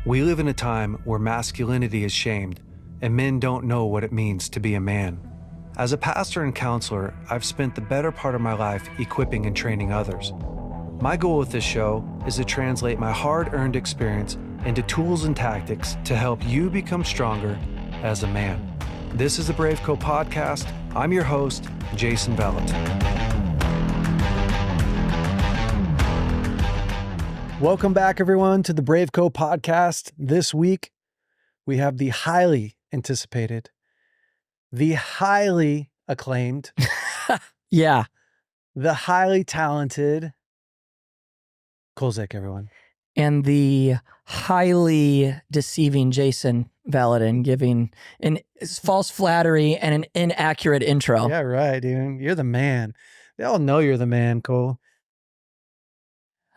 We live in a time where masculinity is shamed and men don't know what it means to be a man. As a pastor and counselor, I've spent the better part of my life equipping and training others. My goal with this show is to translate my hard-earned experience into tools and tactics to help you become stronger as a man. This is the BraveCo podcast. I'm your host, Jason Valentin. Welcome back, everyone, to the BraveCo podcast. This week, we have the highly anticipated, the highly acclaimed, the highly talented Kolzek, everyone. And the highly deceiving Jason Valentin giving an false flattery and an inaccurate intro. Yeah, right, dude. You're the man. They all know you're the man, Cole.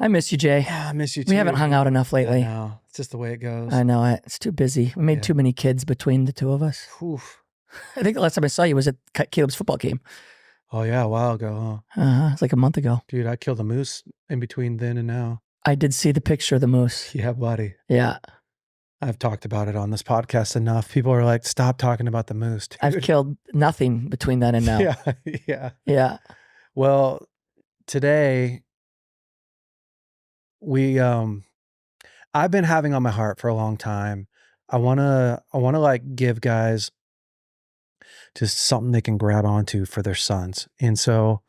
I miss you, Jay. Yeah, I miss you too. We haven't hung out enough lately. No, it's just the way it goes. I know it. It's too busy. We made too many kids between the two of us. Oof. I think the last time I saw you was at Caleb's football game. Oh, yeah, a while ago, huh? It's like a month ago. Dude, I killed a moose in between then and now. I did see the picture of the moose. Yeah, buddy. Yeah. I've talked about it on this podcast enough. People are like, stop talking about the moose, dude. I've killed nothing between then and now. Yeah. Well, today I've been having on my heart for a long time. I wanna like give guys just something they can grab onto for their sons. And so,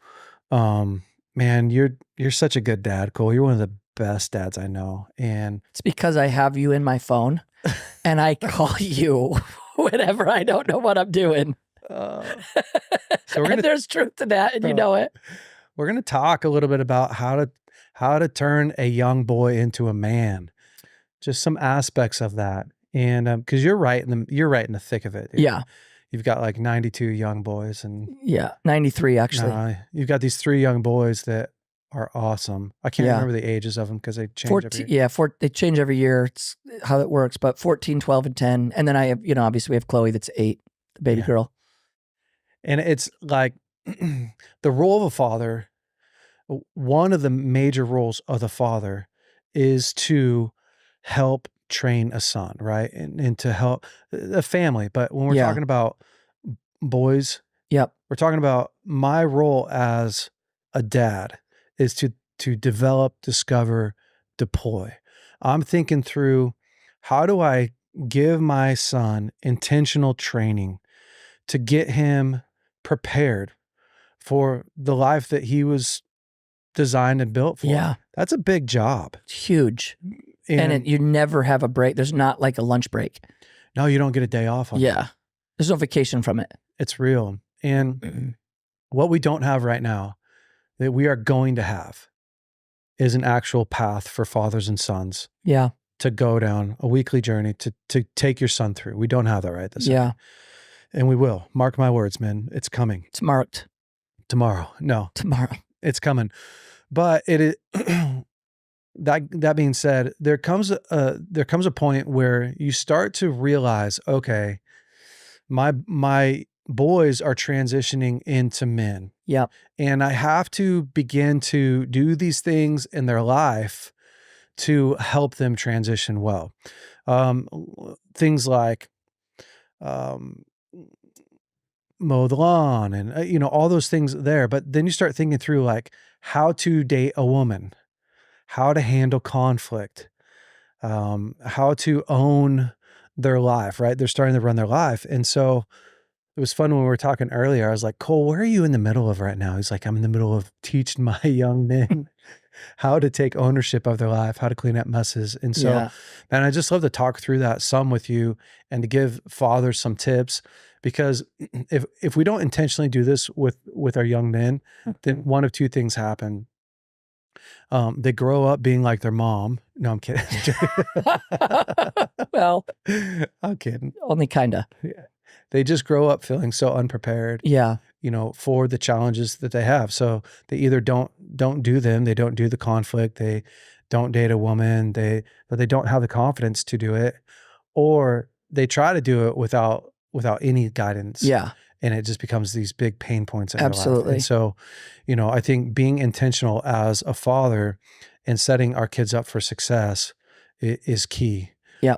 man, you're such a good dad, Cole. You're one of the best dads I know. And it's because I have you in my phone and I call you whenever I don't know what I'm doing. So and there's truth to that, and you know it. We're going to talk a little bit about how to turn a young boy into a man. Just some aspects of that. And because you're right in the thick of it. Yeah. You've got like 92 young boys, and 93 actually. You've got these 3 young boys that are awesome. I can't remember the ages of them because they change every year. They change every year. It's how it works. But 14, 12, and 10. And then I have, obviously we have Chloe that's 8, the baby girl. And it's like the role of a father, one of the major roles of the father is to help train a son, right? And to help a family. But when we're talking about boys, we're talking about my role as a dad is to develop, discover, deploy. I'm thinking through, how do I give my son intentional training to get him prepared for the life that he was designed and built for? Yeah. That's a big job. It's huge. And you never have a break. There's not like a lunch break. No, you don't get a day off on it. There's no vacation from it. It's real. And what we don't have right now, that we are going to have, is an actual path for fathers and sons to go down a weekly journey to take your son through. We don't have that right this second. And we will. Mark my words, man. It's coming. It's marked. Tomorrow. No. Tomorrow. It's coming. But it is that being said, there comes a point where you start to realize, okay, my boys are transitioning into men. Yeah. And I have to begin to do these things in their life to help them transition well. Things like mow the lawn and, all those things there. But then you start thinking through like how to date a woman, how to handle conflict, how to own their life, right? They're starting to run their life. And so it was fun when we were talking earlier. I was like, Cole, where are you in the middle of right now? He's like, I'm in the middle of teaching my young men how to take ownership of their life, how to clean up messes. And so, man, I just love to talk through that some with you and to give fathers some tips, because if we don't intentionally do this with our young men, then one of two things happen. They grow up being like their mom. No, I'm kidding. Well, I'm kidding. Only kinda. Yeah. They just grow up feeling so unprepared. Yeah. For the challenges that they have. So they either don't do them, they don't do the conflict, they don't date a woman, but they don't have the confidence to do it, or they try to do it without any guidance. Yeah. And it just becomes these big pain points in their life. Absolutely. And so, I think being intentional as a father and setting our kids up for success is key. Yeah.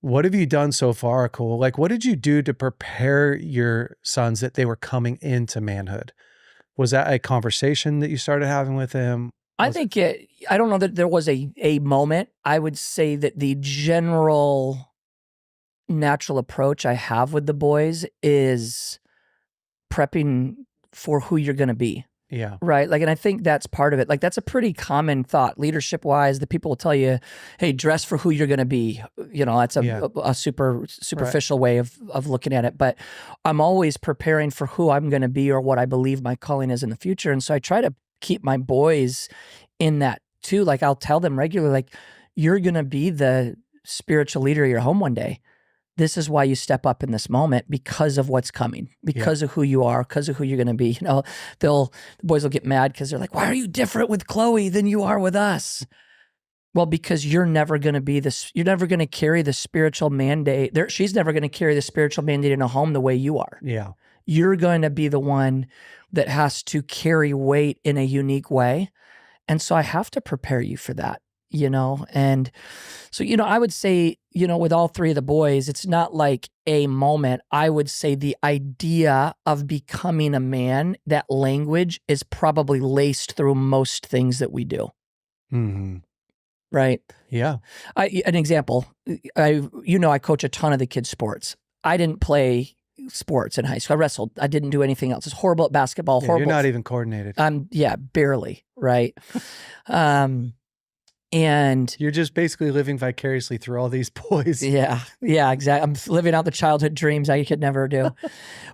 What have you done so far, Cole? Like, what did you do to prepare your sons that they were coming into manhood? Was that a conversation that you started having with them? I think I don't know that there was a moment. I would say that the general natural approach I have with the boys is prepping for who you're going to be. Yeah. Right. Like, and I think that's part of it. Like, that's a pretty common thought leadership wise. The people will tell you, hey, dress for who you're going to be. That's a superficial way of looking at it. But I'm always preparing for who I'm going to be or what I believe my calling is in the future. And so I try to keep my boys in that too. Like, I'll tell them regularly, like, you're going to be the spiritual leader of your home one day. This is why you step up in this moment, because of what's coming, because of who you are, because of who you're going to be. The boys will get mad because they're like, why are you different with Chloe than you are with us? Well, because you're never going to be this, you're never going to carry the spiritual mandate. She's never going to carry the spiritual mandate in a home the way you are. Yeah. You're going to be the one that has to carry weight in a unique way. And so I have to prepare you for that. And so, I would say, with all three of the boys, it's not like a moment. I would say the idea of becoming a man, that language is probably laced through most things that we do. Mm-hmm. Right? Yeah. An example, I coach a ton of the kids' sports. I didn't play sports in high school. I wrestled. I didn't do anything else. It's horrible at basketball. Yeah, horrible. You're not even coordinated. Barely. Right. And you're just basically living vicariously through all these boys. Yeah, exactly. I'm living out the childhood dreams I could never do.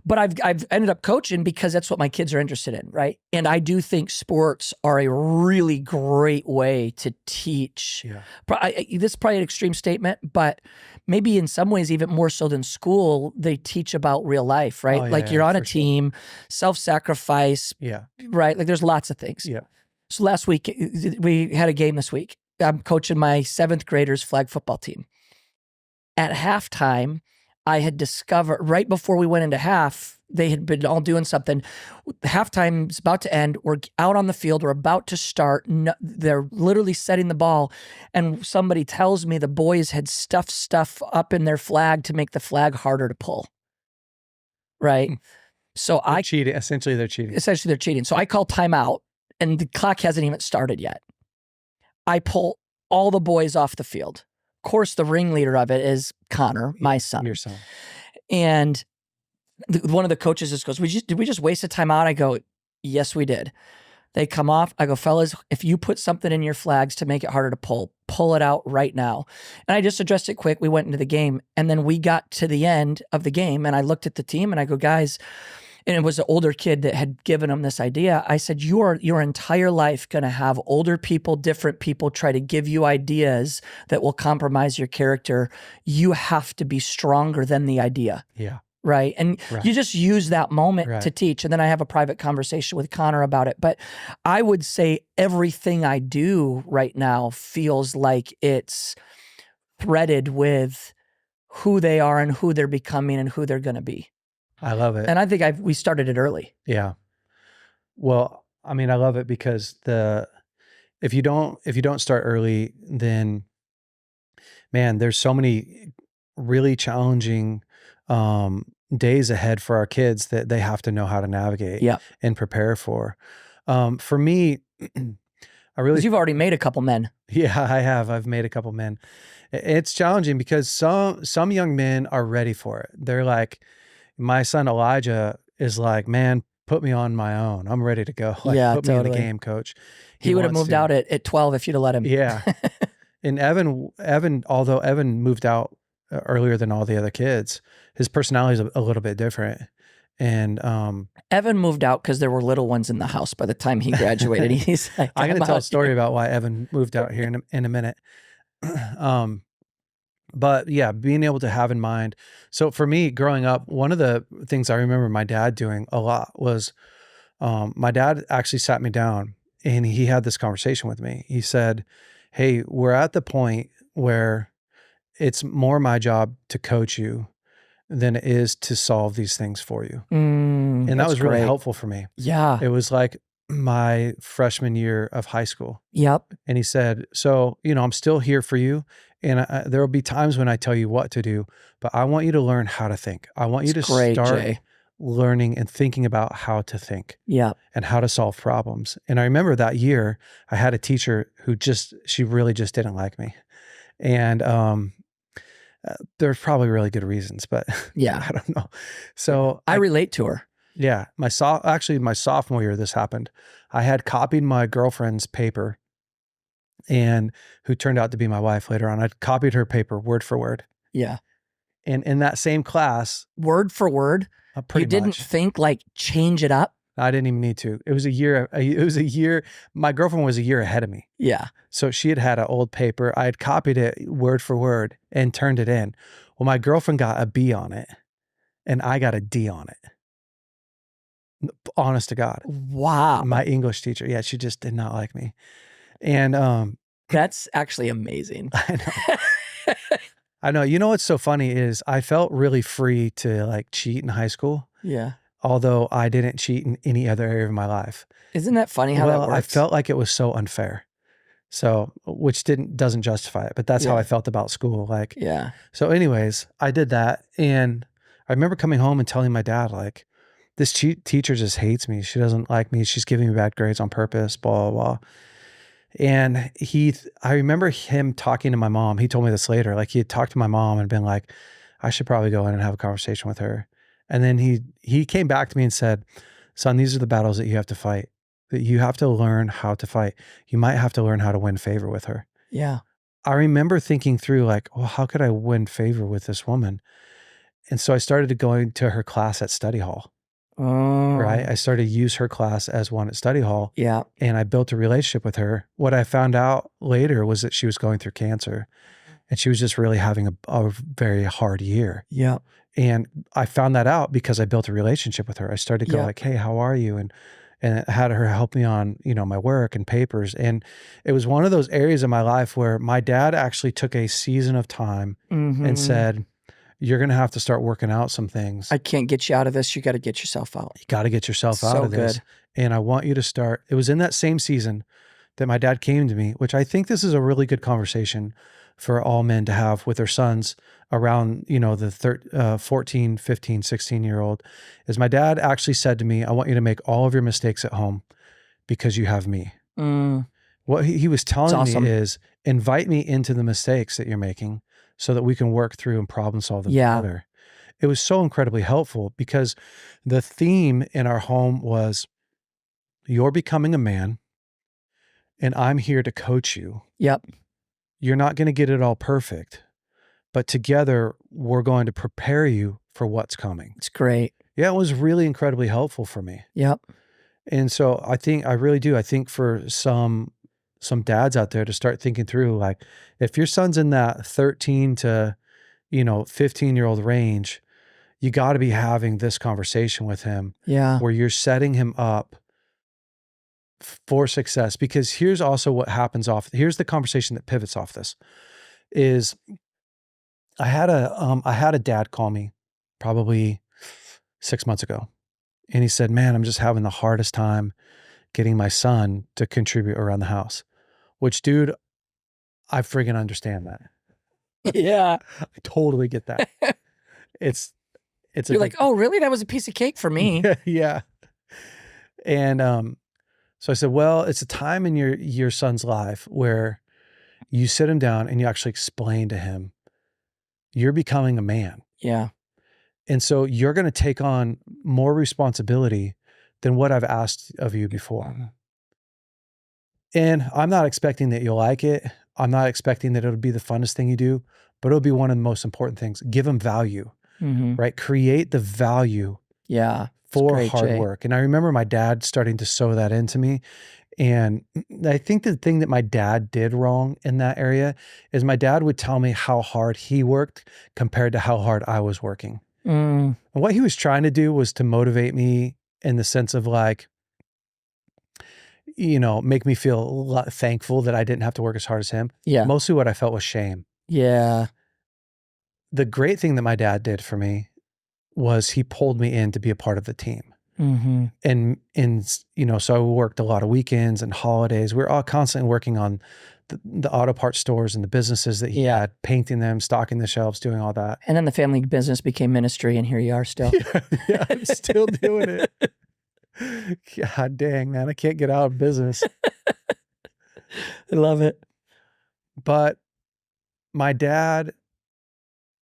But I've ended up coaching because that's what my kids are interested in, right? And I do think sports are a really great way to teach. Yeah. This is probably an extreme statement, but maybe in some ways even more so than school, they teach about real life, right? You're on a team, self-sacrifice, right? Like, there's lots of things. Yeah. So last week, we had a game this week. I'm coaching my 7th graders flag football team. At halftime, I had discovered, right before we went into half, they had been all doing something. Halftime's about to end. We're out on the field. We're about to start. They're literally setting the ball. And somebody tells me the boys had stuffed stuff up in their flag to make the flag harder to pull. Right? So they're cheating. Essentially, they're cheating. So I call timeout, and the clock hasn't even started yet. I pull all the boys off the field. Of course, the ringleader of it is Connor, my son. Your son. And one of the coaches just goes, did we just waste a timeout? I go, yes, we did. They come off. I go, fellas, if you put something in your flags to make it harder to pull it out right now. And I just addressed it quick. We went into the game. And then we got to the end of the game, and I looked at the team and I go, guys, and it was an older kid that had given him this idea. I said, you are your entire life going to have older people, different people try to give you ideas that will compromise your character. You have to be stronger than the idea. Yeah. Right. And you just use that moment to teach. And then I have a private conversation with Connor about it. But I would say everything I do right now feels like it's threaded with who they are and who they're becoming and who they're going to be. I love it. And I think we started it early. Yeah. Well, I mean, I love it because if you don't start early, then man, there's so many really challenging days ahead for our kids that they have to know how to navigate and prepare for. For me, because you've already made a couple men. Yeah, I have. I've made a couple men. It's challenging because some young men are ready for it. They're like, my son Elijah is like, man, put me on my own. I'm ready to go. Put me in the game, coach. He would have moved out at 12 if you'd have let him. Yeah. And Evan, although Evan moved out earlier than all the other kids, his personality is a little bit different. And Evan moved out because there were little ones in the house by the time he graduated. He's like, I'm going to tell a story about why Evan moved out here in a minute. But yeah, being able to have in mind. So for me, growing up, one of the things I remember my dad doing a lot was my dad actually sat me down and he had this conversation with me. He said, hey, we're at the point where it's more my job to coach you than it is to solve these things for you. And that was really helpful for me. Yeah. It was like, my freshman year of high school. Yep. And he said, so, I'm still here for you. And there will be times when I tell you what to do, but I want you to learn how to think. I want you to Great, start Jay. learning and thinking about how to think. Yeah. And how to solve problems. And I remember that year I had a teacher who she really just didn't like me. And there's probably really good reasons, but yeah, I don't know. So I relate to her. Yeah. My sophomore year, this happened. I had copied my girlfriend's paper, and who turned out to be my wife later on. I'd copied her paper word for word. Yeah. And in that same class, word for word, you didn't much. think like change it up? I didn't even need to. It was a year. My girlfriend was a year ahead of me. Yeah. So she had an old paper. I had copied it word for word and turned it in. Well, my girlfriend got a B on it and I got a D on it. Honest to God. Wow. My English teacher. Yeah. She just did not like me. And, that's actually amazing. I know. I know. You know, what's so funny is I felt really free to like cheat in high school. Yeah. Although I didn't cheat in any other area of my life. Isn't that funny how that works? I felt like it was so unfair. So, which doesn't justify it, but that's how I felt about school. Like, yeah. So anyways, I did that. And I remember coming home and telling my dad, like, this teacher just hates me. She doesn't like me. She's giving me bad grades on purpose, blah, blah, blah. And I remember him talking to my mom. He told me this later. Like, he had talked to my mom and been like, I should probably go in and have a conversation with her. And then he came back to me and said, son, these are the battles that you have to fight, that you have to learn how to fight. You might have to learn how to win favor with her. Yeah. I remember thinking through like, well, how could I win favor with this woman? And so I started going to her class at study hall. Oh. Right. I started to use her class as one at study hall. Yeah. And I built a relationship with her. What I found out later was that she was going through cancer and she was just really having a very hard year. Yeah. And I found that out because I built a relationship with her. I started to go like, hey, how are you? And I had her help me on, my work and papers. And it was one of those areas of my life where my dad actually took a season of time and said, you're going to have to start working out some things. I can't get you out of this. You got to get yourself out. You got to get yourself out of this. And I want you to start. It was in that same season that my dad came to me, which I think this is a really good conversation for all men to have with their sons around, the 14, 15, 16-year-old, is my dad actually said to me, I want you to make all of your mistakes at home because you have me. What he was telling me is invite me into the mistakes that you're making so that we can work through and problem solve them together. It was so incredibly helpful because the theme in our home was you're becoming a man and I'm here to coach you. Yep. You're not going to get it all perfect, but together we're going to prepare you for what's coming. It's great. Yeah, it was really incredibly helpful for me. Yep. And so I really do. I think for some dads out there to start thinking through, like, if your son's in that 13 to, 15-year-old range, you got to be having this conversation with him. Yeah. Where you're setting him up for success. Because here's also what happens here's the conversation that pivots off this is I had a dad call me probably 6 months ago. And he said, man, I'm just having the hardest time getting my son to contribute around the house, which, dude, I friggin' understand that. Yeah. I totally get that. You're like, oh, really? That was a piece of cake for me. Yeah. And, so I said, well, it's a time in your son's life where you sit him down and you actually explain to him, you're becoming a man. Yeah. And so you're going to take on more responsibility than what I've asked of you before. And I'm not expecting that you'll like it. I'm not expecting that it'll be the funnest thing you do, but it'll be one of the most important things. Give him value, right? Create the value for hard work. And I remember my dad starting to sow that into me. And I think the thing that my dad did wrong in that area is my dad would tell me how hard he worked compared to how hard I was working. And what he was trying to do was to motivate me in the sense of like, make me feel thankful that I didn't have to work as hard as him. Yeah. Mostly what I felt was shame. Yeah. The great thing that my dad did for me was he pulled me in to be a part of the team. And so I worked a lot of weekends and holidays. We were all constantly working on the auto parts stores and the businesses that he had, painting them, stocking the shelves, doing all that. And then the family business became ministry, and here you are still. Yeah, I'm still doing it. God dang, man, I can't get out of business. I love it. But my dad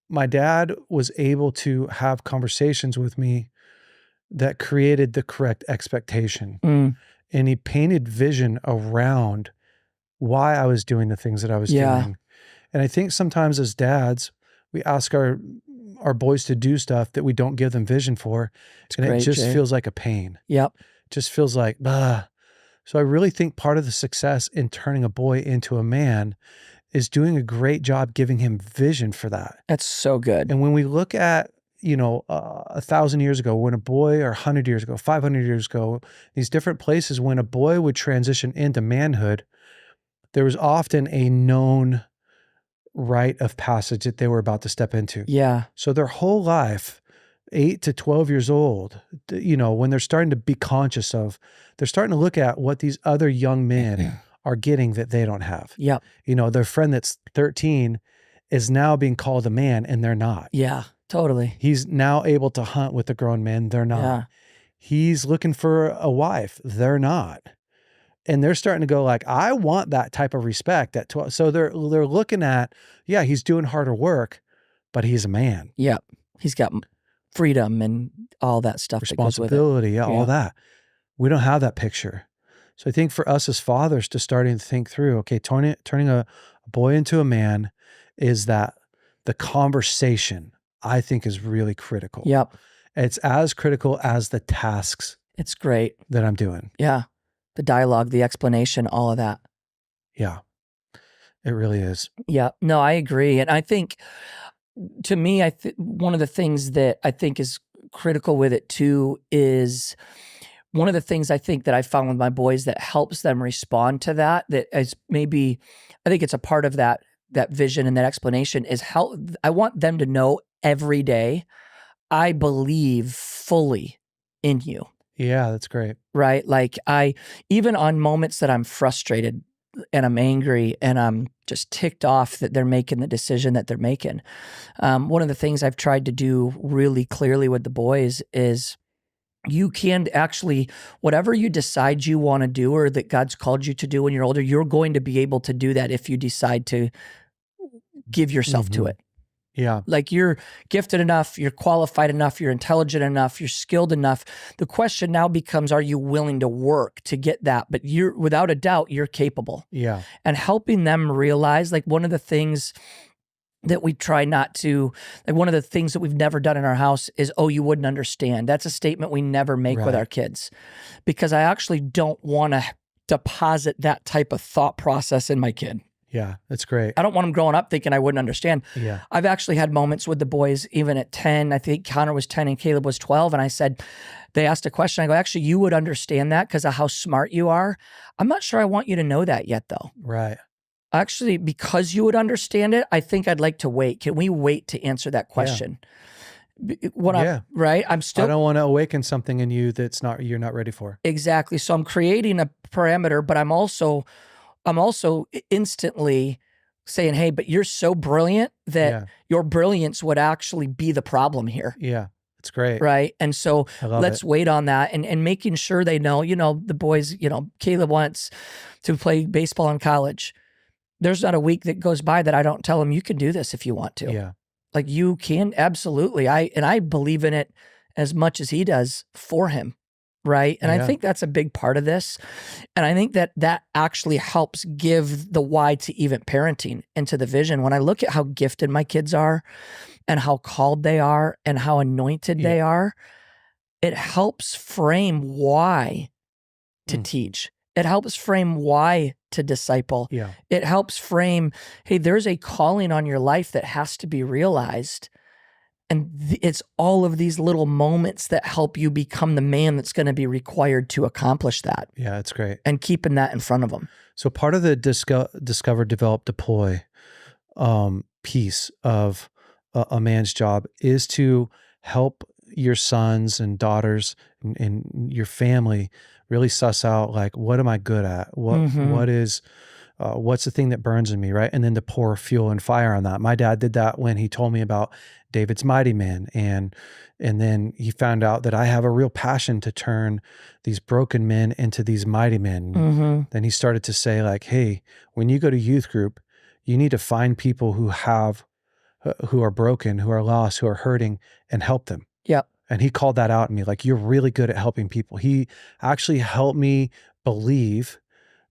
was able to have conversations with me that created the correct expectation. And he painted vision around why I was doing the things that I was doing. And I think sometimes as dads, we ask our boys to do stuff that we don't give them vision for. It just feels like a pain. Yep. Just feels like, So I really think part of the success in turning a boy into a man is doing a great job giving him vision for that. That's so good. And when we look at, 1,000 years ago, when a boy, or 100 years ago, 500 years ago, these different places, when a boy would transition into manhood, there was often a known rite of passage that they were about to step into. Yeah. So their whole life, 8 to 12 years old, when they're starting to be conscious of, they're starting to look at what these other young men are getting that they don't have. Yep. Their friend that's 13 is now being called a man and they're not. Yeah, totally. He's now able to hunt with the grown men. They're not. Yeah. He's looking for a wife. They're not. And they're starting to go like, I want that type of respect at 12. So they're looking at, he's doing harder work, but he's a man. Yep. He's got freedom and all that stuff. Responsibility, that goes with it. All that. We don't have that picture. So I think for us as fathers to starting to think through, okay, turning a boy into a man is that the conversation, I think, is really critical. Yep. It's as critical as the tasks. It's great. That I'm doing. Yeah. The dialogue, the explanation, all of that. Yeah. It really is. Yeah. No, I agree. And I think, to me, one of the things that I think is critical with it too is one of the things I think that I found with my boys that helps them respond to that is maybe, I think it's a part of that vision and that explanation is how I want them to know every day, I believe fully in you. Yeah, that's great. Right? Like even on moments that I'm frustrated and I'm angry and I'm just ticked off that they're making the decision that they're making. One of the things I've tried to do really clearly with the boys is you can actually, whatever you decide you want to do or that God's called you to do when you're older, you're going to be able to do that if you decide to give yourself to it. Yeah. Like you're gifted enough, you're qualified enough, you're intelligent enough, you're skilled enough. The question now becomes, are you willing to work to get that? But you're, without a doubt, you're capable. Yeah. And helping them realize, like one of the things that we try not to, like one of the things that we've never done in our house is, oh, you wouldn't understand. That's a statement we never make with our kids, because I actually don't want to deposit that type of thought process in my kid. Yeah, that's great. I don't want them growing up thinking I wouldn't understand. Yeah. I've actually had moments with the boys, even at 10, I think Connor was 10 and Caleb was 12. And I said, they asked a question. I go, actually, you would understand that because of how smart you are. I'm not sure I want you to know that yet though. Right. Actually, because you would understand it, I think I'd like to wait. Can we wait to answer that question? Right? I'm still. I don't want to awaken something in you you're not ready for. Exactly. So I'm creating a parameter, but I'm also instantly saying, hey, but you're so brilliant that your brilliance would actually be the problem here. Yeah, it's great. Right. And so let's wait on that and making sure they know, the boys, Caleb wants to play baseball in college. There's not a week that goes by that I don't tell him, you can do this if you want to. Yeah. Like you can, absolutely. I believe in it as much as he does for him. Right. And I think that's a big part of this. And I think that actually helps give the why to even parenting into the vision. When I look at how gifted my kids are and how called they are and how anointed they are, it helps frame why to teach. It helps frame why to disciple. Yeah. It helps frame, hey, there's a calling on your life that has to be realized. And it's all of these little moments that help you become the man that's going to be required to accomplish that. Yeah, it's great. And keeping that in front of them. So part of the discover, develop, deploy piece of a man's job is to help your sons and daughters and your family, really suss out like, what am I good at? What's the thing that burns in me, right? And then to pour fuel and fire on that. My dad did that when he told me about David's Mighty Men, and then he found out that I have a real passion to turn these broken men into these mighty men. Then he started to say like, hey, when you go to youth group, you need to find people who are broken, who are lost, who are hurting, and help them. Yep. And he called that out in me, like, you're really good at helping people. He actually helped me believe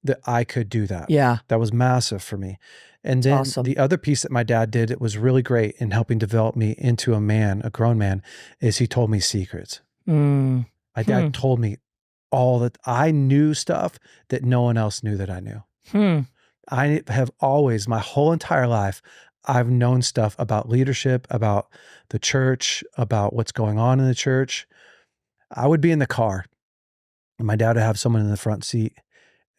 that I could do that. Yeah. That was massive for me. And then the other piece that my dad did that was really great in helping develop me into a grown man, is he told me secrets. My dad told me all that. I knew stuff that no one else knew that I knew. I have always, my whole entire life, I've known stuff about leadership, about the church, about what's going on in the church. I would be in the car and my dad would have someone in the front seat.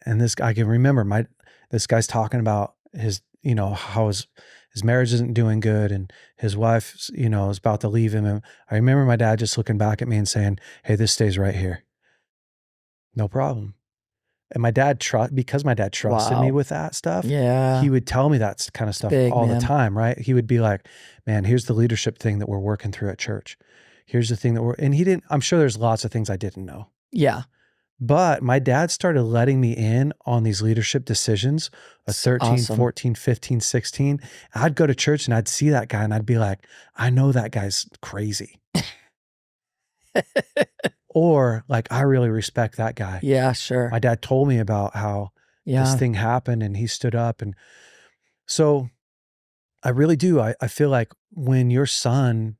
And this guy, I can remember this guy's talking about his, how his marriage isn't doing good and his wife, is about to leave him. And I remember my dad just looking back at me and saying, hey, this stays right here. No problem. And because my dad trusted me with that stuff, he would tell me that kind of stuff all the time, right? He would be like, man, here's the leadership thing that we're working through at church. Here's the thing and I'm sure there's lots of things I didn't know. Yeah. But my dad started letting me in on these leadership decisions at 13, 14, 15, 16. I'd go to church and I'd see that guy and I'd be like, I know that guy's crazy. Or like, I really respect that guy. Yeah, sure. My dad told me about how this thing happened and he stood up. And so I really do. I feel like when your young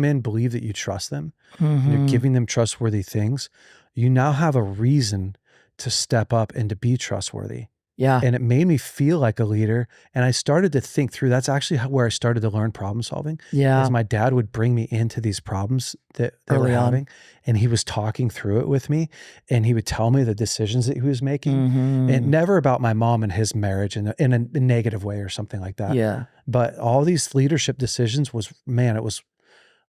men believe that you trust them, and you're giving them trustworthy things, you now have a reason to step up and to be trustworthy. Yeah. And it made me feel like a leader. And I started to think through, that's actually where I started to learn problem solving. Yeah. As my dad would bring me into these problems that they were having, and he was talking through it with me, and he would tell me the decisions that he was making, and never about my mom and his marriage in a negative way or something like that. Yeah. But all these leadership decisions it was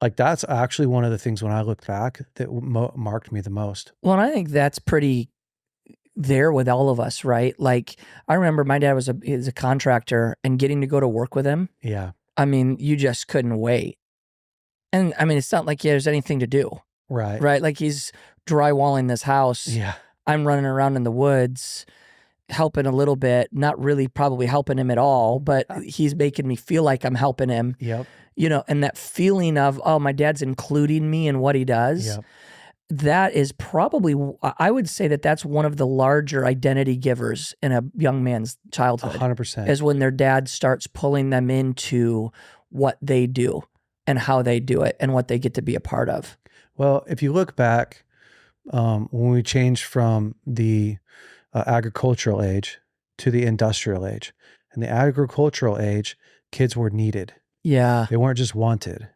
like, that's actually one of the things when I look back that marked me the most. Well, and I think that's pretty there with all of us, right? Like, I remember my dad was a contractor, and getting to go to work with him. Yeah. I mean, you just couldn't wait. And I mean, it's not like there's anything to do. Right. Right. Like, he's drywalling this house. Yeah. I'm running around in the woods, helping a little bit, not really probably helping him at all, but he's making me feel like I'm helping him. Yep. And that feeling of, oh, my dad's including me in what he does. Yep. That is probably, I would say that's one of the larger identity givers in a young man's childhood. 100%. Is when their dad starts pulling them into what they do and how they do it and what they get to be a part of. Well, if you look back, when we changed from the agricultural age to the industrial age, in the agricultural age, kids were needed. Yeah. They weren't just wanted.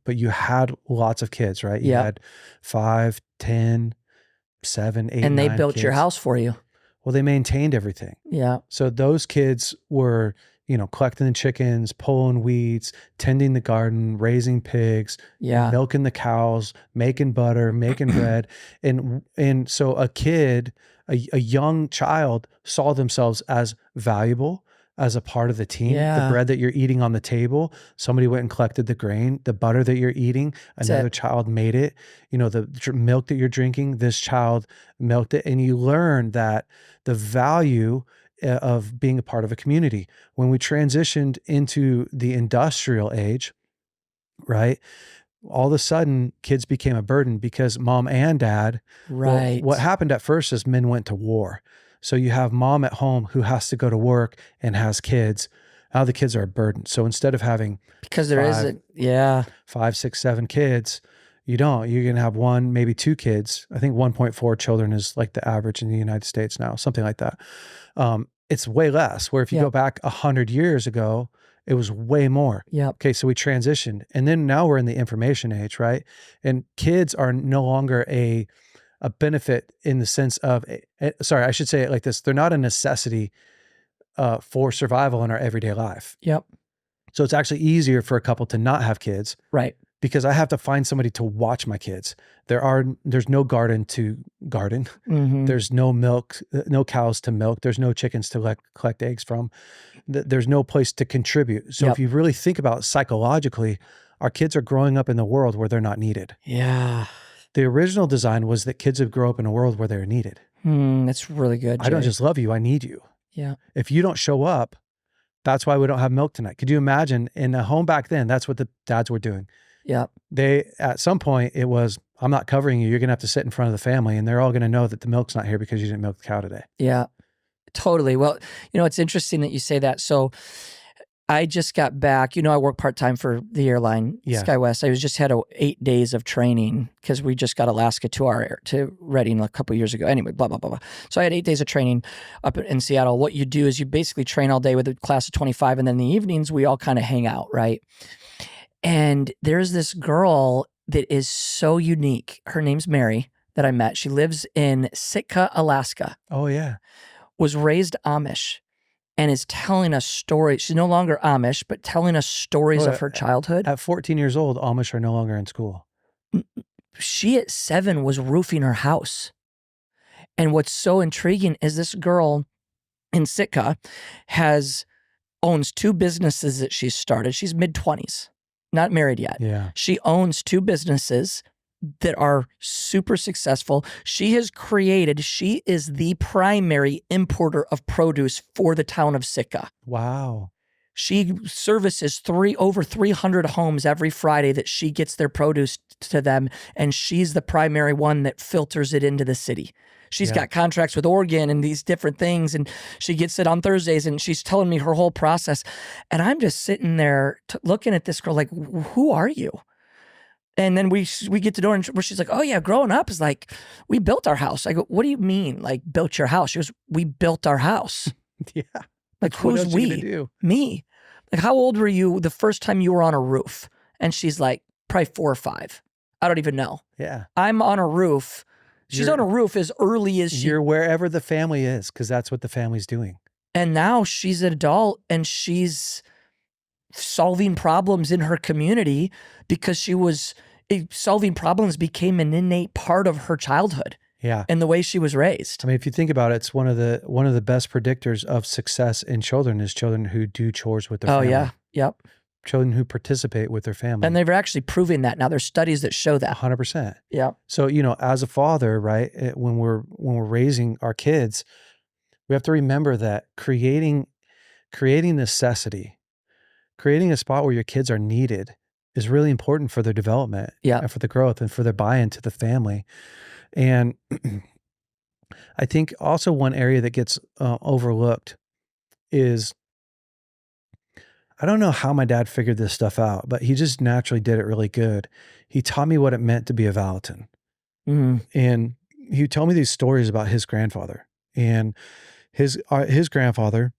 But you had lots of kids, right? You had 5, 10, 7, 8, and they 9 built kids. your house for you. Well, they maintained everything. Yeah. So those kids were, collecting the chickens, pulling weeds, tending the garden, raising pigs, milking the cows, making butter, making bread. And so a young child saw themselves as valuable, as a part of the team. The bread that you're eating on the table, somebody went and collected the grain. The butter that you're eating, another child made it. The milk that you're drinking, this child milked it. And you learn that the value of being a part of a community. When we transitioned into the industrial age, right, all of a sudden kids became a burden because mom and dad, right. What happened at first is men went to war. So you have mom at home who has to go to work and has kids. Now the kids are a burden. So instead of having because there isn't 5, 6, 7 kids, you're going to have 1, maybe 2 kids. I think 1.4 children is like the average in the United States now, something like that. It's way less, where if you go back 100 years ago, it was way more. Yeah. Okay. So we transitioned, and then now we're in the information age, right? And kids are no longer a benefit in the sense of, sorry, I should say it like this. They're not a necessity for survival in our everyday life. Yep. So it's actually easier for a couple to not have kids. Right. because I have to find somebody to watch my kids. There's no garden to garden. Mm-hmm. There's no milk, no cows to milk. There's no chickens to collect eggs from. There's no place to contribute. So if you really think about it psychologically, our kids are growing up in the world where they're not needed. Yeah. The original design was that kids would grow up in a world where they're needed. That's really good, Jay. I don't just love you, I need you. Yeah. If you don't show up, that's why we don't have milk tonight. Could you imagine in a home back then, that's what the dads were doing. Yeah. They, at some point it was, I'm not covering you. You're going to have to sit in front of the family and they're all going to know that the milk's not here because you didn't milk the cow today. Yeah, totally. Well, it's interesting that you say that. So I just got back, I work part-time for the airline, SkyWest. I just had 8 days of training because we just got Alaska to Reading a couple years ago. Anyway, blah, blah, blah, blah. So I had 8 days of training up in Seattle. What you do is you basically train all day with a class of 25, and then in the evenings, we all kind of hang out, right? And there's this girl that is so unique. Her name's Mary that I met. She lives in Sitka, Alaska. Oh, yeah. Was raised Amish. And is telling us stories. She's no longer Amish, but telling us stories of her childhood. At 14 years old, Amish are no longer in school. She at 7 was roofing her house. And what's so intriguing is this girl in Sitka owns 2 businesses that she's started. She's mid-20s, not married yet. Yeah. She owns 2 businesses that are super successful. She is the primary importer of produce for the town of Sitka. Wow. She services over 300 homes every Friday that she gets their produce to them, and she's the primary one that filters it into the city. She's got contracts with Oregon and these different things, and she gets it on Thursdays, and she's telling me her whole process. And I'm just sitting there looking at this girl like, who are you? And then we get to door, and where she's like, oh yeah, growing up is like, we built our house. I go, what do you mean, like built your house? She goes, we built our house. Yeah. Like, who's we? Me. Like, how old were you the first time you were on a roof? And she's like, probably 4 or 5. I don't even know. Yeah. I'm on a roof. She's on a roof as early as you're wherever the family is, because that's what the family's doing. And now she's an adult and she's solving problems in her community because solving problems became an innate part of her childhood. Yeah. And the way she was raised. I mean, if you think about it, it's one of the best predictors of success in children is children who do chores with their family. Oh yeah. Yep. Children who participate with their family. And they've actually proven that. Now there's studies that show that. 100%. Yeah. So, as a father, right, when we're raising our kids, we have to remember that creating necessity, creating a spot where your kids are needed is really important for their development and for the growth and for their buy-in to the family. And I think also one area that gets overlooked is, I don't know how my dad figured this stuff out, but he just naturally did it really good. He taught me what it meant to be a Valentin. Mm-hmm. And he would tell me these stories about his grandfather and his grandfather,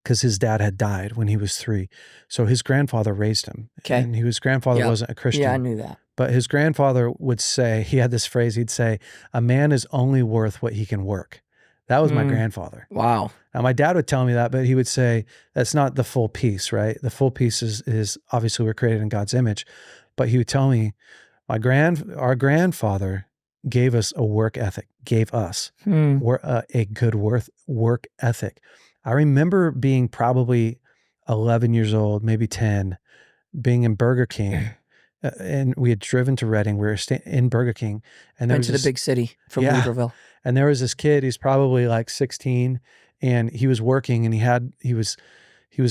because his dad had died when he was 3. So his grandfather raised him. Okay. And his grandfather wasn't a Christian. Yeah, I knew that. But his grandfather would say, he had this phrase, he'd say, a man is only worth what he can work. That was my grandfather. Wow. Now my dad would tell me that, but he would say, that's not the full piece, right? The full piece is obviously we're created in God's image. But he would tell me, our grandfather gave us a work ethic, gave us a good work ethic. I remember being probably 11 years old, maybe 10, being in Burger King. And we had driven to Reading. We were in Burger King. And went to the big city from Weaverville. And there was this kid, he's probably like 16, and he was working, and he was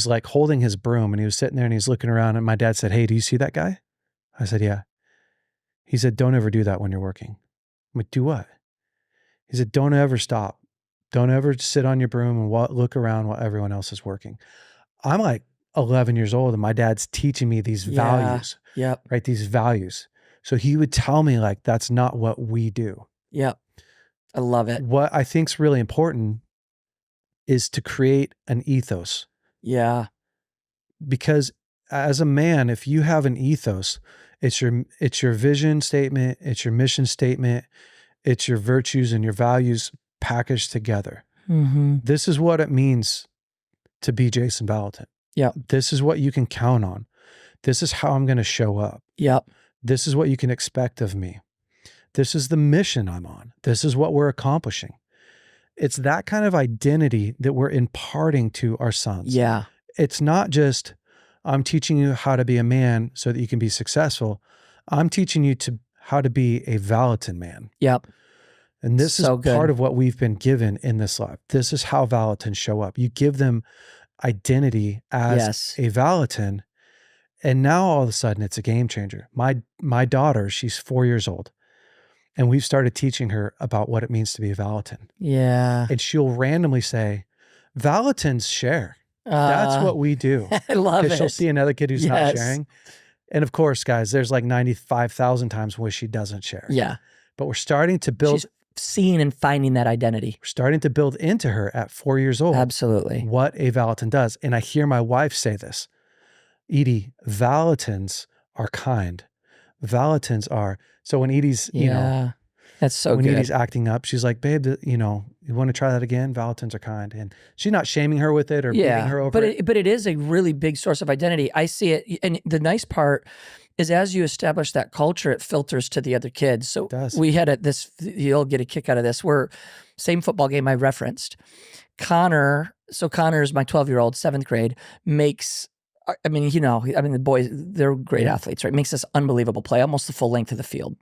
like holding his broom, and he was sitting there and he's looking around, and my dad said, hey, do you see that guy? I said, yeah. He said, don't ever do that when you're working. I'm like, do what? He said, don't ever stop. Don't ever sit on your broom and look around while everyone else is working. I'm like 11 years old, and my dad's teaching me these values, right? These values. So he would tell me, like, that's not what we do. Yep. I love it. What I think is really important is to create an ethos. Yeah. Because as a man, if you have an ethos, it's your vision statement, it's your mission statement, it's your virtues and your values packaged together. Mm-hmm. This is what it means to be Jason Valentin. Yeah. This is what you can count on. This is how I'm going to show up. Yep. This is what you can expect of me. This is the mission I'm on. This is what we're accomplishing. It's that kind of identity that we're imparting to our sons. Yeah. It's not just, I'm teaching you how to be a man so that you can be successful. I'm teaching you how to be a Valentin man. Yep. And this So is good. part of what we've been given in this life. This is how Valentins show up. You give them identity as a Valentin, and now all of a sudden it's a game changer. My daughter, she's 4 years old, and we've started teaching her about what it means to be a Valentin. Yeah. And she'll randomly say, Valentins share. That's what we do. I love it. Because she'll see another kid who's not sharing. And of course, guys, there's like 95,000 times where she doesn't share. Yeah. But we're starting to build. She's seeing and finding that identity. We're starting to build into her at 4 years old. Absolutely. What a Valentin does. And I hear my wife say this, Edie, Valentins are kind. Valentins are. So when Edie's, you know, that's so when good. Edie's acting up, she's like, babe, you know, you want to try that again? Valentins are kind. And she's not shaming her with it or beating her over it. But it is a really big source of identity. I see it. And the nice part is as you establish that culture, it filters to the other kids. So we had you'll get a kick out of this. Same football game I referenced. Connor is my 12-year-old, 7th grade, the boys, they're great athletes, right? Makes this unbelievable play, almost the full length of the field.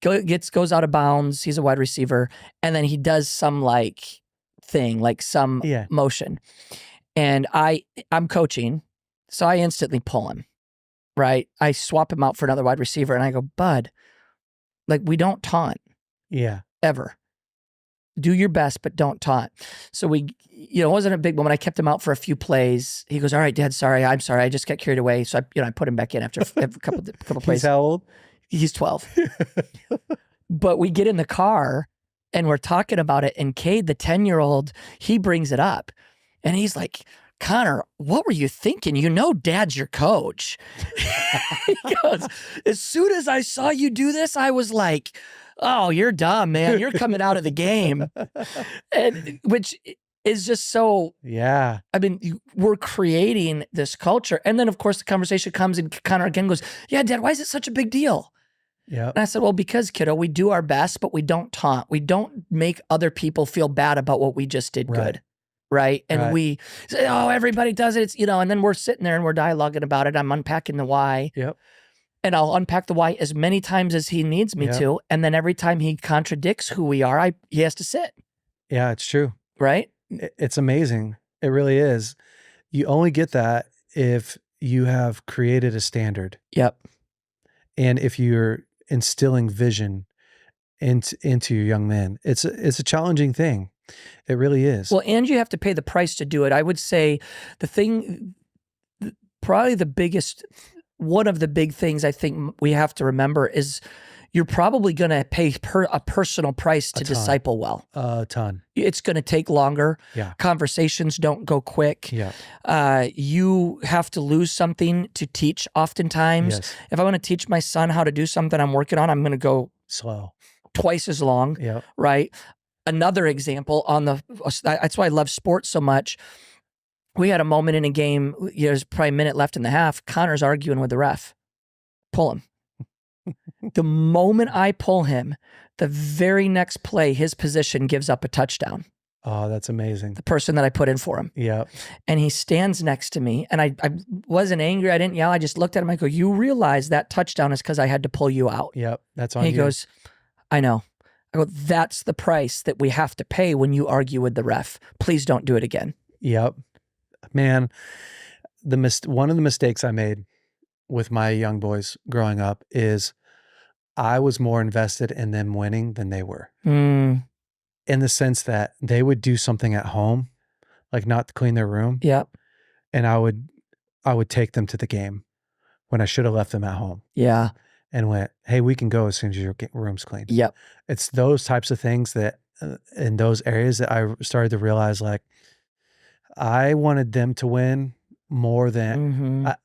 Goes out of bounds. He's a wide receiver. And then he does some some motion. And I'm coaching. So I instantly pull him, right? I swap him out for another wide receiver and I go, bud, we don't taunt. Yeah. Ever. Do your best, but don't taunt. So it wasn't a big moment. I kept him out for a few plays. He goes, all right, Dad, sorry. I'm sorry. I just got carried away. So I put him back in after a couple plays. He's how old? He's 12. But we get in the car and we're talking about it. And Cade, the 10-year-old, he brings it up. And he's like, Connor, what were you thinking? You know Dad's your coach. He goes, as soon as I saw you do this, I was like, oh, you're dumb, man. You're coming out of the game. And which is just so, we're creating this culture. And then, of course, the conversation comes and Connor again goes, yeah, Dad, why is it such a big deal? Yeah. And I said, well, because, kiddo, we do our best, but we don't taunt. We don't make other people feel bad about what we just did good. Right. And we say, oh, everybody does it. It's, and then we're sitting there and we're dialoguing about it. I'm unpacking the why. Yep. And I'll unpack the why as many times as he needs me to. And then every time he contradicts who we are, he has to sit. Yeah, it's true. Right? It's amazing. It really is. You only get that if you have created a standard. Yep. And if you're instilling vision into your young men. It's a challenging thing. It really is. Well, and you have to pay the price to do it. I would say probably one of the big things I think we have to remember is you're probably going to pay a personal price to disciple well. A ton. It's going to take longer. Yeah. Conversations don't go quick. Yeah. You have to lose something to teach oftentimes. Yes. If I want to teach my son how to do something I'm working on, I'm going to go slow. Twice as long. Yeah. Right? Another example that's why I love sports so much. We had a moment in a game, there's probably a minute left in the half. Connor's arguing with the ref. Pull him. The moment I pull him, the very next play, his position gives up a touchdown. Oh, that's amazing. The person that I put in for him. Yeah. And he stands next to me, and I wasn't angry. I didn't yell. I just looked at him. I go, you realize that touchdown is because I had to pull you out. Yep. That's on you. He goes, I know. I go, that's the price that we have to pay when you argue with the ref. Please don't do it again. Yep. Man, one of the mistakes I made with my young boys growing up is I was more invested in them winning than they were. In the sense that they would do something at home, like not clean their room. Yep. And I would take them to the game when I should have left them at home. Yeah. And went, hey, we can go as soon as your room's clean. Yep. It's those types of things that in those areas that I started to realize, like, I wanted them to win more than, I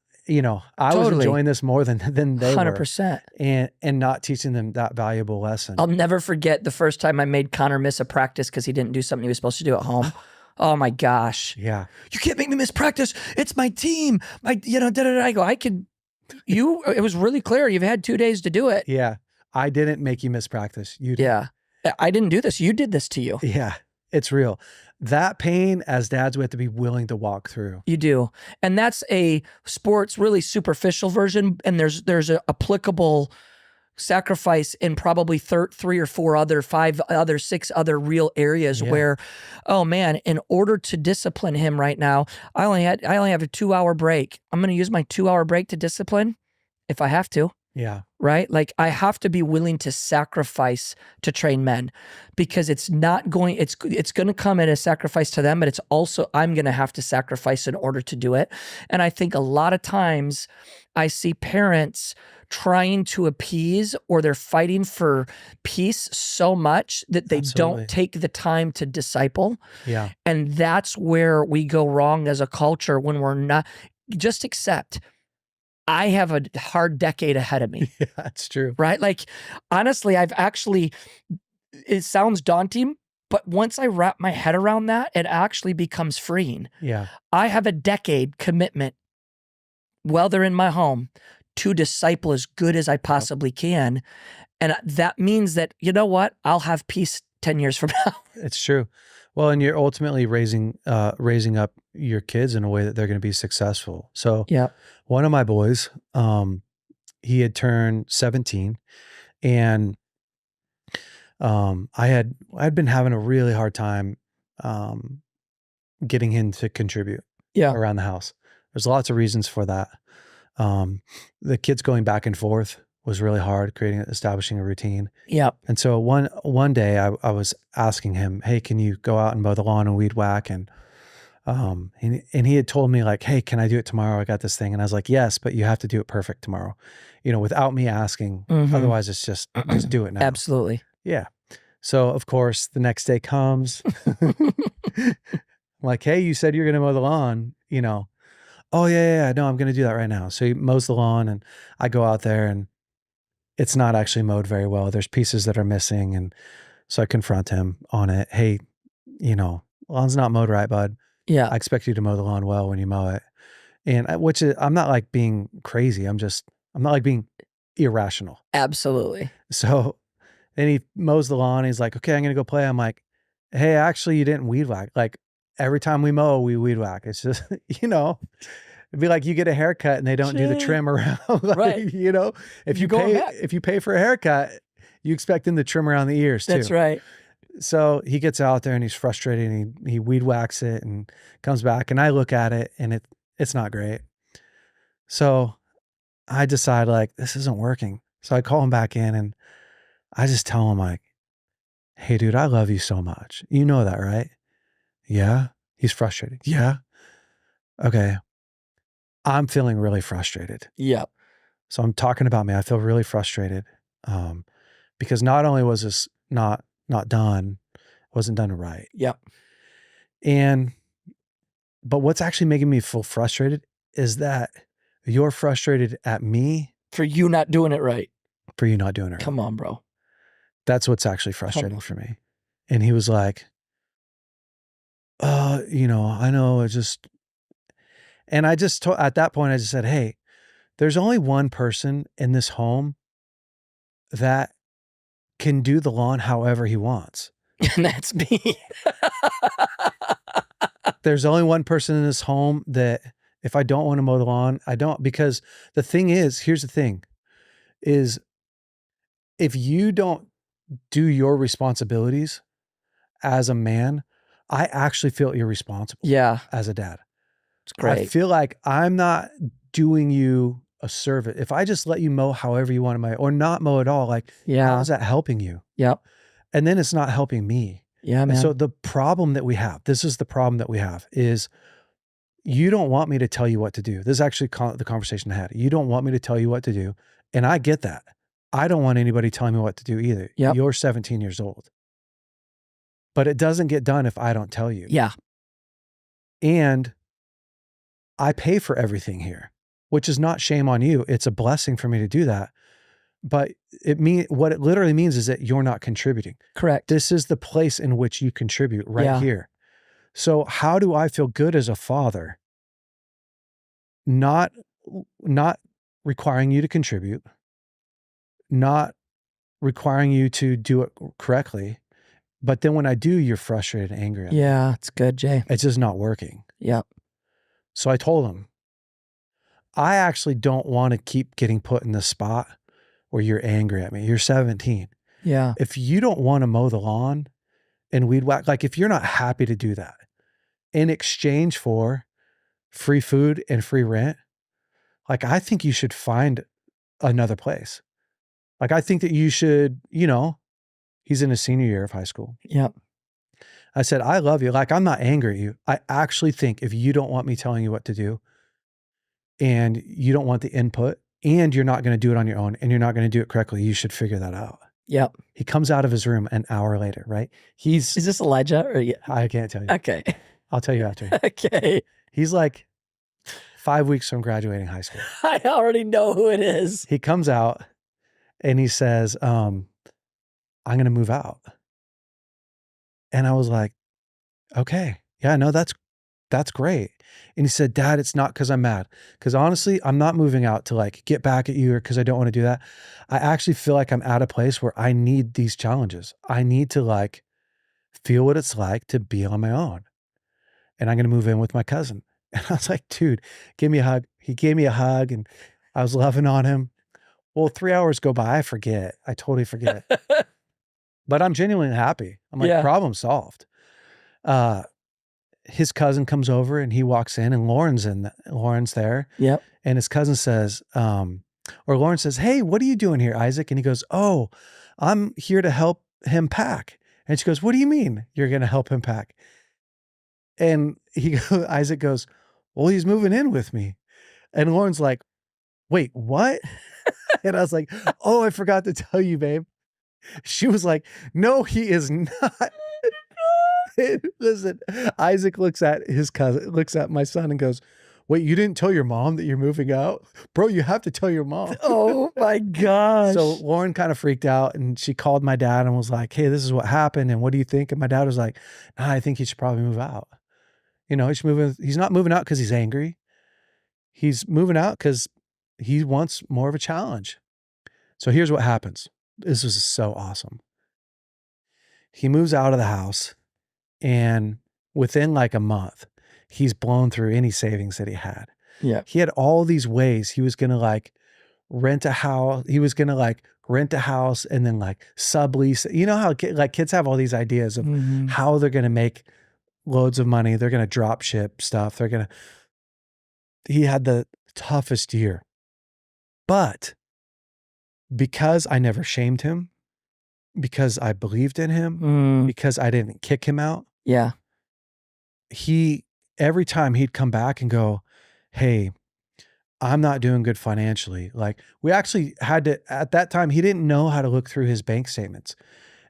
was enjoying this more than they 100%. were. And not teaching them that valuable lesson. I'll never forget the first time I made Connor miss a practice because he didn't do something he was supposed to do at home. Oh my gosh. Yeah. You can't make me miss practice. It's my team. I go, it was really clear. You've had 2 days to do it. Yeah. I didn't make you miss practice. You did. Yeah. I didn't do this. You did this to you. Yeah. It's real. That pain, as dads, we have to be willing to walk through. You do. And that's a sports really superficial version. And there's a applicable sacrifice in probably 3 or 4 other, 5 other, 6 other real areas where, oh man, in order to discipline him right now, I only have a 2-hour break. I'm going to use my 2-hour break to discipline if I have to. Yeah. Right? Like I have to be willing to sacrifice to train men, because it's going to come at a sacrifice to them, but it's also, I'm going to have to sacrifice in order to do it. And I think a lot of times I see parents trying to appease, or they're fighting for peace so much that they don't take the time to disciple. Yeah. And that's where we go wrong as a culture, when we're not, just accept, I have a hard decade ahead of me. Yeah, that's true. Right? Like, honestly, it sounds daunting, but once I wrap my head around that, it actually becomes freeing. Yeah. I have a decade commitment while they're in my home to disciple as good as I possibly can. And that means that, you know what? I'll have peace 10 years from now. It's true. Well, and you're ultimately raising up your kids in a way that they're going to be successful. So one of my boys, he had turned 17, and I'd been having a really hard time getting him to contribute around the house. There's lots of reasons for that. The kids going back and forth was really hard, establishing a routine. Yeah. And so one day I was asking him, hey, can you go out and mow the lawn and weed whack? And he had told me like, hey, can I do it tomorrow? I got this thing. And I was like, yes, but you have to do it perfect tomorrow, without me asking. Mm-hmm. Otherwise it's just do it now. Absolutely. Yeah. So of course the next day comes like, hey, you said you're going to mow the lawn, Oh yeah. No, I'm going to do that right now. So he mows the lawn, and I go out there, and it's not actually mowed very well. There's pieces that are missing. And so I confront him on it. Hey, lawn's not mowed right, bud. Yeah. I expect you to mow the lawn well when you mow it. And I'm not like being crazy. I'm not like being irrational. Absolutely. So then he mows the lawn. He's like, okay, I'm going to go play. I'm like, hey, actually you didn't weed whack. Like every time we mow, we weed whack. It's just, it'd be like you get a haircut and they don't do the trim around. Like, right. If you pay for a haircut, you expect them to trim around the ears too. That's right. So he gets out there and he's frustrated, and he weed whacks it and comes back, and I look at it and it's not great. So I decide like, this isn't working. So I call him back in, and I just tell him like, hey dude, I love you so much. You know that, right? Yeah. He's frustrated. Yeah. Okay. I'm feeling really frustrated. Yep. So I'm talking about me. I feel really frustrated because not only was this not done, wasn't done right. Yep. But what's actually making me feel frustrated is that you're frustrated at me for you not doing it right. For you not doing it right. Come on, bro. That's what's actually frustrating for me. And he was like, I know, and I just at that point I just said, hey, there's only one person in this home that can do the lawn however he wants. And that's me. There's only one person in this home that if I don't want to mow the lawn, I don't, because the thing is, here's the thing, is if you don't do your responsibilities as a man, I actually feel irresponsible as a dad. It's great. I feel like I'm not doing you a service. If I just let you mow however you want to mow, or not mow at all, like, how is that helping you? Yep. And then it's not helping me. Yeah, man. And so the problem that we have, is you don't want me to tell you what to do. This is actually the conversation I had. You don't want me to tell you what to do. And I get that. I don't want anybody telling me what to do either. Yep. You're 17 years old. But it doesn't get done if I don't tell you. Yeah. And I pay for everything here, which is not shame on you. It's a blessing for me to do that. But what it literally means is that you're not contributing. Correct. This is the place in which you contribute right here. So how do I feel good as a father? Not requiring you to contribute, not requiring you to do it correctly, but then when I do, you're frustrated and angry at me. Yeah, it's good, Jay. It's just not working. Yep. So I told him, I actually don't want to keep getting put in this spot where you're angry at me. You're 17. Yeah. If you don't want to mow the lawn and weed whack, like if you're not happy to do that in exchange for free food and free rent, like I think you should find another place. Like I think that you should, he's in his senior year of high school. Yep. I said, I love you. Like I'm not angry at you. I actually think if you don't want me telling you what to do and you don't want the input and you're not going to do it on your own and you're not going to do it correctly, you should figure that out. Yep. He comes out of his room an hour later, right? Is this Elijah or I can't tell you. Okay. I'll tell you after. Okay. He's like 5 weeks from graduating high school. I already know who it is. He comes out and he says, I'm going to move out. And I was like, okay, yeah, no, that's great. And he said, Dad, it's not because I'm mad. Because honestly, I'm not moving out to like get back at you or because I don't want to do that. I actually feel like I'm at a place where I need these challenges. I need to like feel what it's like to be on my own. And I'm going to move in with my cousin. And I was like, dude, give me a hug. He gave me a hug and I was loving on him. Well, 3 hours go by. I forget. I totally forget. But I'm genuinely happy. I'm like, problem solved. His cousin comes over and he walks in and Lauren's there. Yep. And his cousin says, or Lauren says, hey, what are you doing here, Isaac? And he goes, oh, I'm here to help him pack. And she goes, what do you mean you're going to help him pack? And Isaac goes, well, he's moving in with me. And Lauren's like, wait, what? And I was like, oh, I forgot to tell you, babe. She was like, no, he is not. Listen, Isaac looks at his cousin, looks at my son and goes, wait, you didn't tell your mom that you're moving out? Bro, you have to tell your mom. Oh my gosh. So Lauren kind of freaked out and she called my dad and was like, hey, this is what happened. And what do you think? And my dad was like, nah, I think he should probably move out. He's not moving out because he's angry. He's moving out because he wants more of a challenge. So here's what happens. This was so awesome. He moves out of the house and within like a month, he's blown through any savings that he had. Yeah. He had all these ways he was going to like rent a house. He was going to like rent a house and then like sublease. You know how like kids have all these ideas of how they're going to make loads of money. They're going to drop ship stuff. He had the toughest year, but because I never shamed him, because I believed in him, because I didn't kick him out. Yeah. Every time he'd come back and go, hey, I'm not doing good financially. Like we actually had to, at that time, he didn't know how to look through his bank statements.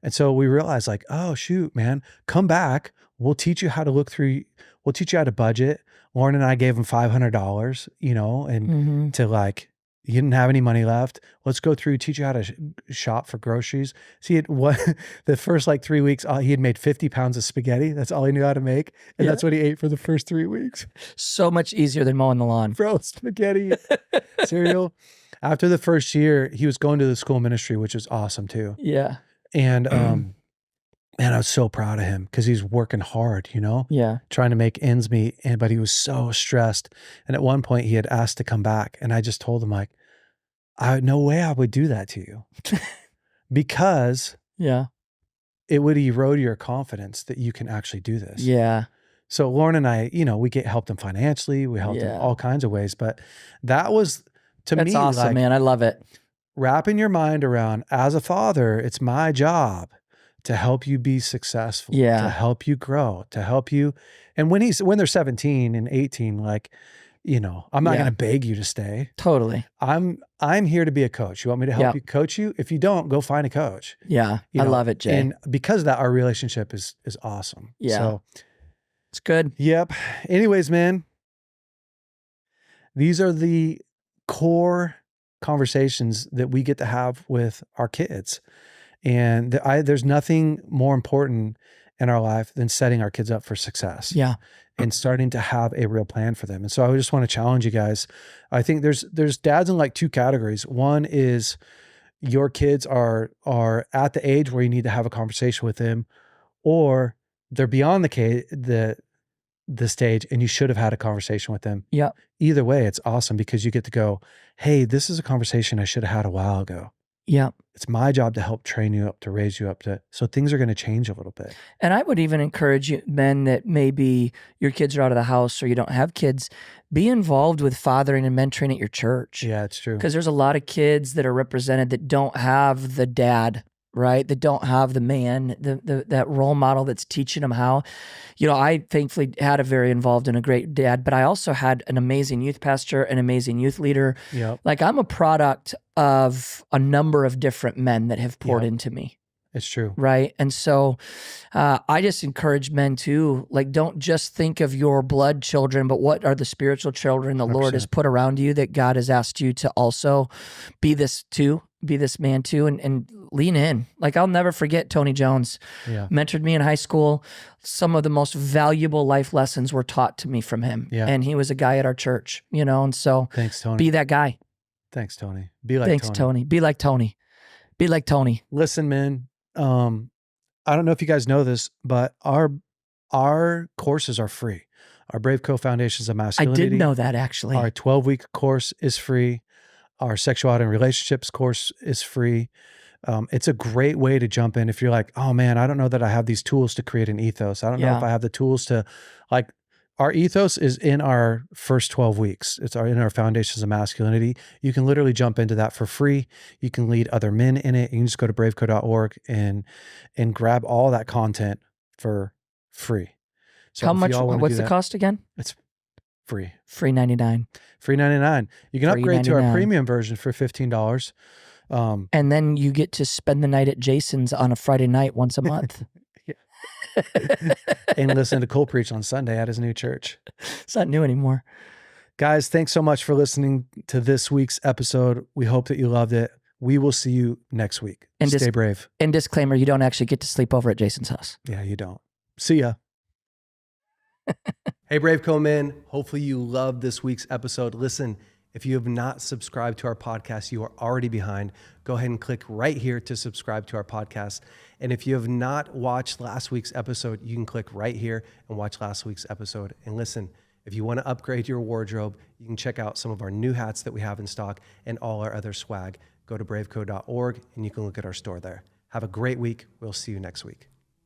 And so we realized like, oh shoot, man, come back. We'll teach you how to we'll teach you how to budget. Lauren and I gave him $500, and to like, he didn't have any money left. Let's go through, teach you how to shop for groceries. See, the first like 3 weeks, he had made 50 pounds of spaghetti. That's all he knew how to make. And that's what he ate for the first 3 weeks. So much easier than mowing the lawn. Bro, spaghetti, cereal. After the first year, he was going to the school ministry, which was awesome too. Yeah. And, man, I was so proud of him because he's working hard, Yeah. trying to make ends meet. But he was so stressed. And at one point he had asked to come back. And I just told him like, no way I would do that to you because it would erode your confidence that you can actually do this. Yeah. So Lauren and I, we helped him financially. We helped him all kinds of ways, but that was to me, that's awesome, like, man. I love it. Wrapping your mind around as a father, it's my job to help you be successful, to help you grow, to help you. And when they're 17 and 18, like, I'm not going to beg you to stay. Totally. I'm here to be a coach. You want me to help you coach you? If you don't, go find a coach. Yeah. I love it, Jay. And because of that, our relationship is awesome. Yeah. So it's good. Yep. Anyways, man, these are the core conversations that we get to have with our kids. And there's nothing more important in our life, then setting our kids up for success. Yeah. And starting to have a real plan for them. And so I just want to challenge you guys. I think there's dads in like two categories. One is your kids are at the age where you need to have a conversation with them, or they're beyond the stage and you should have had a conversation with them. Yeah. Either way, it's awesome because you get to go, hey, this is a conversation I should have had a while ago. Yeah. It's my job to help train you up, to raise you up, so things are going to change a little bit. And I would even encourage you, men, that maybe your kids are out of the house or you don't have kids, be involved with fathering and mentoring at your church. Yeah, it's true. Because there's a lot of kids that are represented that don't have the dad, right? That don't have the man, that role model that's teaching them how. I thankfully had a very involved and a great dad, but I also had an amazing youth pastor, an amazing youth leader. Yep. Like, I'm a product of a number of different men that have poured into me. It's true. Right. And so I just encourage men too, like, don't just think of your blood children, but what are the spiritual children the 100%. Lord has put around you that God has asked you to also be this man too, and lean in. Like, I'll never forget Tony Jones. Yeah. Mentored me in high school. Some of the most valuable life lessons were taught to me from him. Yeah. And he was a guy at our church, and so thanks, Tony. Be that guy. Thanks, Tony. Be like Thanks, Tony. Be like Tony. Be like Tony. Listen, man, I don't know if you guys know this, but our courses are free. Our BraveCo Foundations of Masculinity. I did know that, actually. Our 12-week course is free. Our Sexuality and Relationships course is free. It's a great way to jump in if you're like, oh man, I don't know that I have these tools to create an ethos. I don't know if I have the tools to, like, our ethos is in our first 12 weeks. It's in our Foundations of Masculinity. You can literally jump into that for free. You can lead other men in it. You can just go to braveco.org and grab all that content for free. So how much? What's the cost again? It's free. Free $99. Free $99. You can upgrade to our premium version for $15. And then you get to spend the night at Jason's on a Friday night once a month. And listen to Cole preach on Sunday at his new church. It's not new anymore. Guys, thanks so much for listening to this week's episode. We hope that you loved it. We will see you next week. And stay brave. And disclaimer, you don't actually get to sleep over at Jason's house. Yeah, you don't. See ya. Hey, BraveCo men. Hopefully you loved this week's episode. Listen, if you have not subscribed to our podcast, you are already behind. Go ahead and click right here to subscribe to our podcast. And if you have not watched last week's episode, you can click right here and watch last week's episode. And listen, if you want to upgrade your wardrobe, you can check out some of our new hats that we have in stock and all our other swag. Go to braveco.org and you can look at our store there. Have a great week. We'll see you next week.